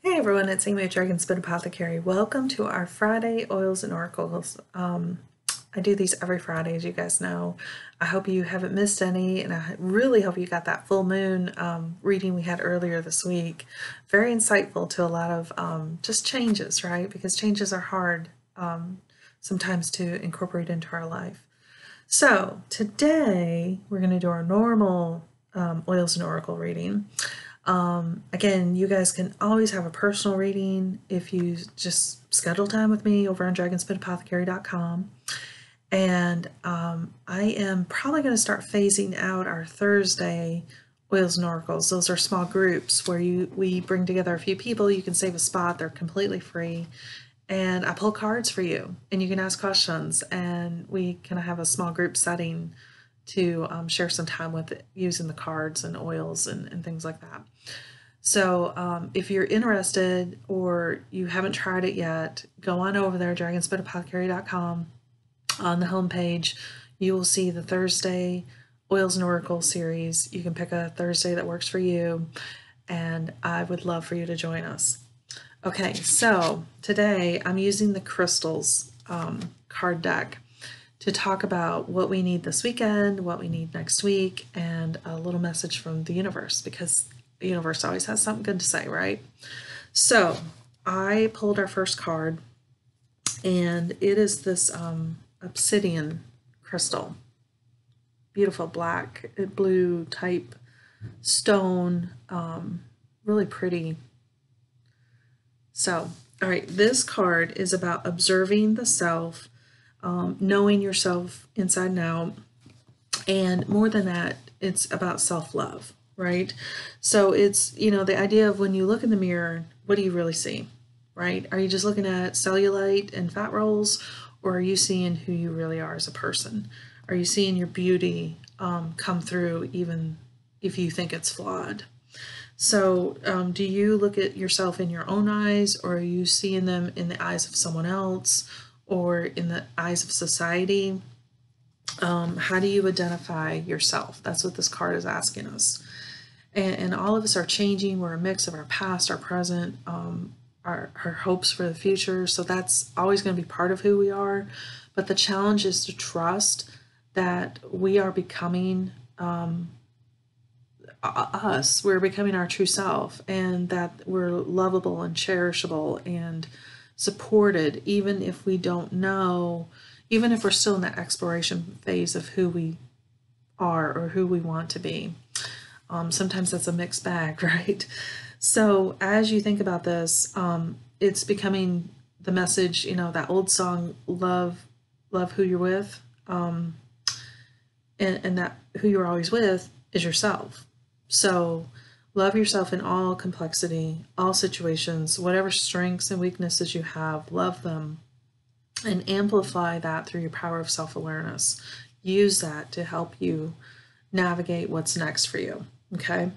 Hey everyone, it's Amy at Dragonspit Apothecary. Welcome to our Friday Oils and Oracles. I do these every Friday, as you guys know. I hope you haven't missed any, and I really hope you got that full moon reading we had earlier this week. Very insightful to a lot of just changes, right? Because changes are hard sometimes to incorporate into our life. So today we're going to do our normal Oils and Oracle reading. Again, you guys can always have a personal reading if you just schedule time with me over on dragonspitapothecary.com. And I am probably going to start phasing out our Thursday Oils and Oracles. Those are small groups where we bring together a few people. You can save a spot. They're completely free. And I pull cards for you, and you can ask questions, and we kind of have a small group setting to share some time with it, using the cards and oils and things like that. So if you're interested or you haven't tried it yet, go on over there, dragonspitapothecary.com. On the homepage, you will see the Thursday Oils and Oracle series. You can pick a Thursday that works for you, and I would love for you to join us. Okay, so today I'm using the Crystals card deck to talk about what we need this weekend, what we need next week, and a little message from the universe, because the universe always has something good to say, right? So I pulled our first card, and it is this Obsidian crystal. Beautiful black, blue type stone, really pretty. So, all right, this card is about observing the self, knowing yourself inside and out, and more than that, it's about self-love, right? So it's, the idea of when you look in the mirror, what do you really see, right? Are you just looking at cellulite and fat rolls, or are you seeing who you really are as a person? Are you seeing your beauty come through even if you think it's flawed? So do you look at yourself in your own eyes, or are you seeing them in the eyes of someone else, or in the eyes of society? How do you identify yourself? That's what this card is asking us. And all of us are changing. We're a mix of our past, our present, our hopes for the future. So that's always going to be part of who we are. But the challenge is to trust that we are becoming us. We're becoming our true self, and that we're lovable and cherishable and supported, even if we don't know, even if we're still in that exploration phase of who we are or who we want to be. Sometimes that's a mixed bag, right? So as you think about this, it's becoming the message, that old song, love who you're with, and that who you're always with is yourself. So love yourself in all complexity, all situations, whatever strengths and weaknesses you have, love them, and amplify that through your power of self-awareness. Use that to help you navigate what's next for you, okay?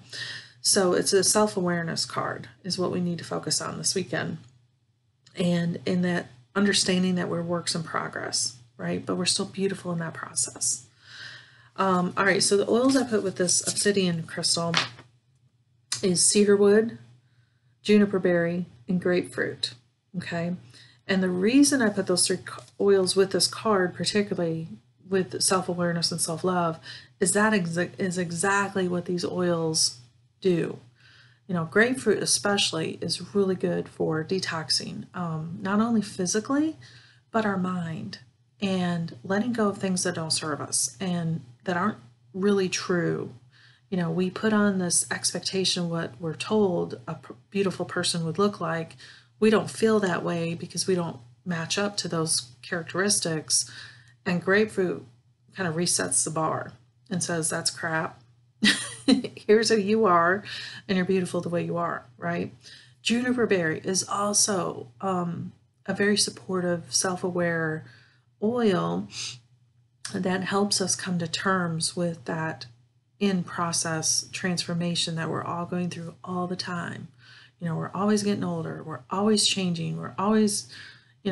So it's a self-awareness card is what we need to focus on this weekend. And in that understanding that we're works in progress, right? But we're still beautiful in that process. All right, so the oils I put with this obsidian crystal is cedarwood, juniper berry, and grapefruit, okay? And the reason I put those three oils with this card, particularly with self-awareness and self-love, is that is exactly what these oils do. Grapefruit especially is really good for detoxing, not only physically, but our mind, and letting go of things that don't serve us and that aren't really true. We put on this expectation what we're told a beautiful person would look like. We don't feel that way because we don't match up to those characteristics. And grapefruit kind of resets the bar and says, that's crap. Here's who you are, and you're beautiful the way you are, right? Juniper berry is also a very supportive, self-aware oil that helps us come to terms with that in-process transformation that we're all going through all the time. We're always getting older, we're always changing, we're always,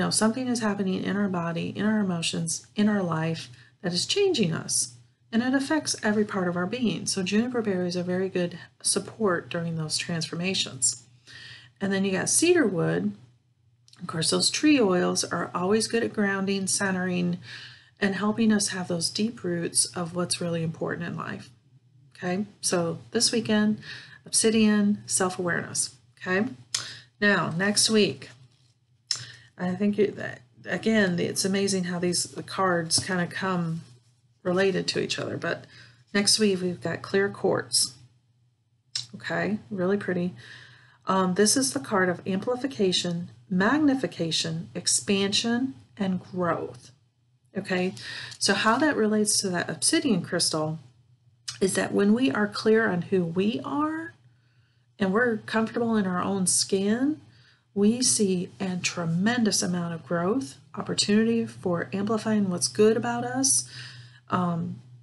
something is happening in our body, in our emotions, in our life that is changing us. And it affects every part of our being. So juniper berries are very good support during those transformations. And then you got cedar wood. Of course, those tree oils are always good at grounding, centering, and helping us have those deep roots of what's really important in life. Okay, so this weekend, Obsidian, self-awareness. Okay, now next week, I think that again, it's amazing how the cards kind of come related to each other. But next week we've got clear quartz. Okay, really pretty. This is the card of amplification, magnification, expansion, and growth. Okay, so how that relates to that obsidian crystal is that when we are clear on who we are and we're comfortable in our own skin, we see a tremendous amount of growth, opportunity for amplifying what's good about us,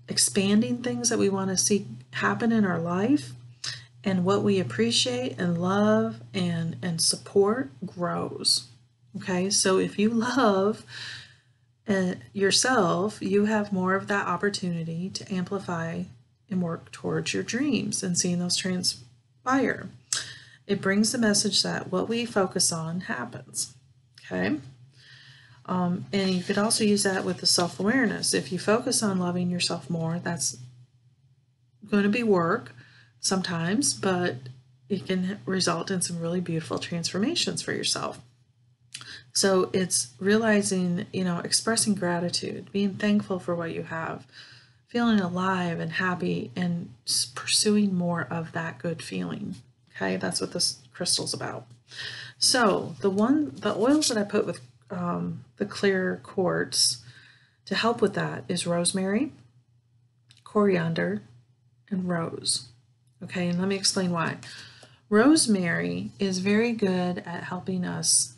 expanding things that we want to see happen in our life, and what we appreciate and love and support grows. Okay, so if you love yourself, you have more of that opportunity to amplify and work towards your dreams and seeing those transpire. It brings the message that what we focus on happens. Okay, and you could also use that with the self-awareness. If you focus on loving yourself more, that's going to be work sometimes, but it can result in some really beautiful transformations for yourself. So it's realizing, expressing gratitude, being thankful for what you have, feeling alive and happy, and pursuing more of that good feeling. Okay, that's what this crystal's about. So the oils that I put with the clear quartz to help with that is rosemary, coriander, and rose. Okay, and let me explain why. Rosemary is very good at helping us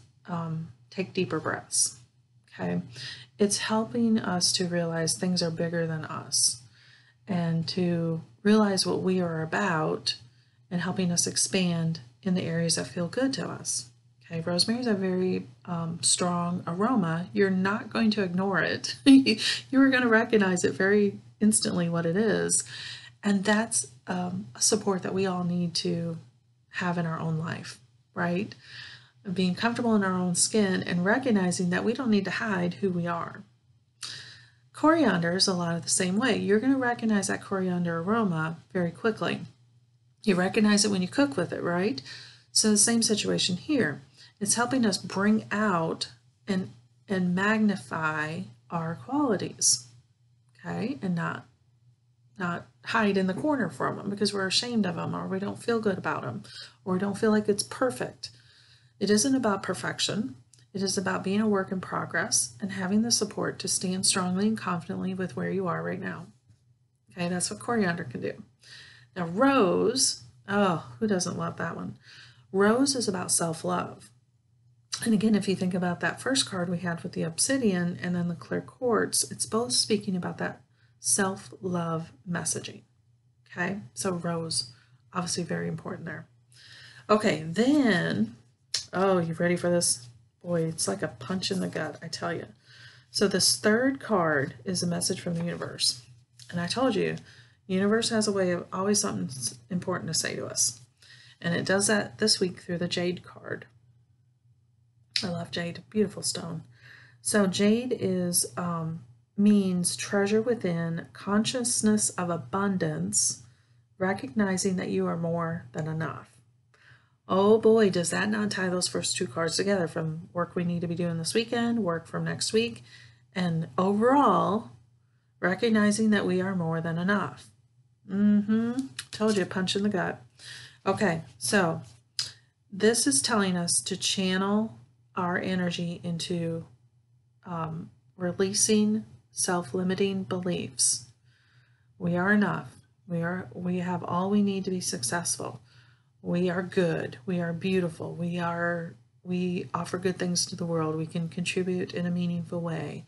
take deeper breaths. Okay, it's helping us to realize things are bigger than us and to realize what we are about and helping us expand in the areas that feel good to us. Okay, rosemary is a very strong aroma. You're not going to ignore it. You are going to recognize it very instantly what it is. And that's a support that we all need to have in our own life, right? Being comfortable in our own skin and recognizing that we don't need to hide who we are. Coriander is a lot of the same way. You're going to recognize that coriander aroma very quickly. You recognize it when you cook with it, right? So the same situation here. It's helping us bring out and magnify our qualities, okay? And not hide in the corner from them because we're ashamed of them or we don't feel good about them or we don't feel like it's perfect. It isn't about perfection. It is about being a work in progress and having the support to stand strongly and confidently with where you are right now. Okay, that's what coriander can do. Now rose, oh, who doesn't love that one? Rose is about self-love. And again, if you think about that first card we had with the obsidian and then the clear quartz, it's both speaking about that self-love messaging. Okay, so rose, obviously very important there. Okay, then, oh, you ready for this? Boy, it's like a punch in the gut, I tell you. So this third card is a message from the universe. And I told you, the universe has a way of always something important to say to us. And it does that this week through the Jade card. I love jade, beautiful stone. So jade is means treasure within, consciousness of abundance, recognizing that you are more than enough. Oh boy, does that not tie those first two cards together from work we need to be doing this weekend, work from next week, and overall, recognizing that we are more than enough. Told you, punch in the gut. Okay, so this is telling us to channel our energy into releasing self-limiting beliefs. We are enough. We have all we need to be successful. We are good. We are beautiful. We offer good things to the world. We can contribute in a meaningful way.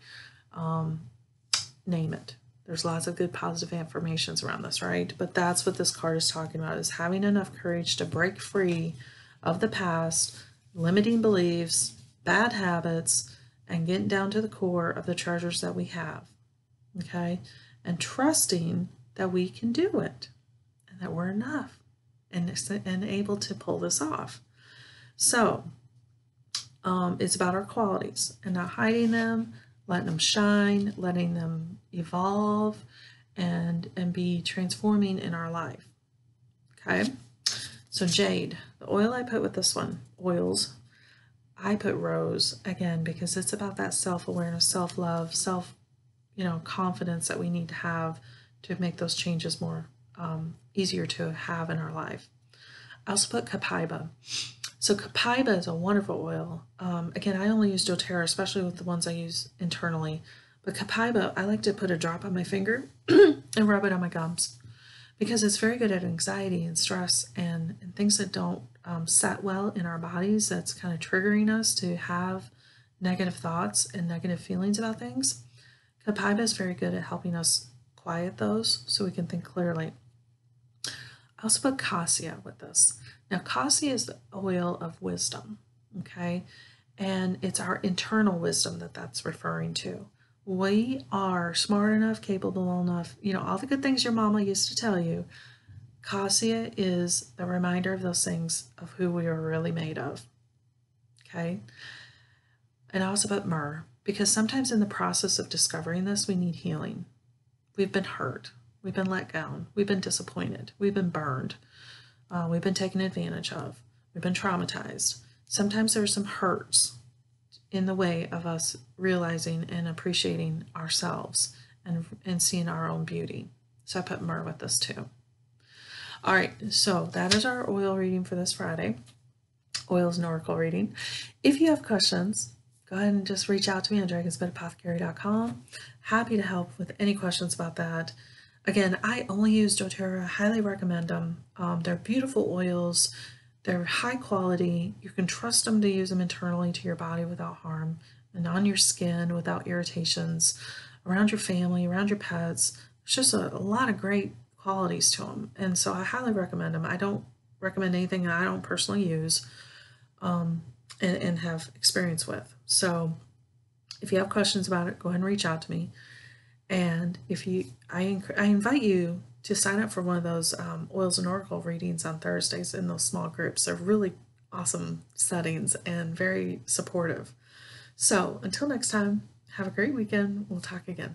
Name it. There's lots of good positive affirmations around this, right? But that's what this card is talking about, is having enough courage to break free of the past, limiting beliefs, bad habits, and getting down to the core of the treasures that we have, okay? And trusting that we can do it and that we're enough and able to pull this off. So it's about our qualities and not hiding them, letting them shine, letting them evolve, and be transforming in our life. Okay, so jade, the oil I put with this one, oils, I put rose again because it's about that self-awareness, self-love, confidence that we need to have to make those changes more easier to have in our life. I also put copaiba. So copaiba is a wonderful oil. Again, I only use doTERRA, especially with the ones I use internally. But copaiba, I like to put a drop on my finger and rub it on my gums because it's very good at anxiety and stress and things that don't set well in our bodies. That's kind of triggering us to have negative thoughts and negative feelings about things. Copaiba is very good at helping us quiet those so we can think clearly. I also put cassia with this. Now, cassia is the oil of wisdom, okay? And it's our internal wisdom that's referring to. We are smart enough, capable enough, all the good things your mama used to tell you. Cassia is the reminder of those things of who we are really made of, okay? And I also put myrrh, because sometimes in the process of discovering this, we need healing. We've been hurt. We've been let down. We've been disappointed. We've been burned. We've been taken advantage of. We've been traumatized. Sometimes there's some hurts in the way of us realizing and appreciating ourselves and seeing our own beauty. So I put myrrh with this too. All right, so that is our oil reading for this Friday. Oils and Oracle reading. If you have questions, go ahead and just reach out to me on dragonsbitapothecary.com. Happy to help with any questions about that. Again, I only use doTERRA. I highly recommend them. They're beautiful oils. They're high quality. You can trust them to use them internally to your body without harm and on your skin without irritations, around your family, around your pets. There's just a lot of great qualities to them. And so I highly recommend them. I don't recommend anything that I don't personally use and have experience with. So if you have questions about it, go ahead and reach out to me. And I invite you to sign up for one of those Oils and Oracle readings on Thursdays in those small groups. They're really awesome settings and very supportive. So until next time, have a great weekend. We'll talk again.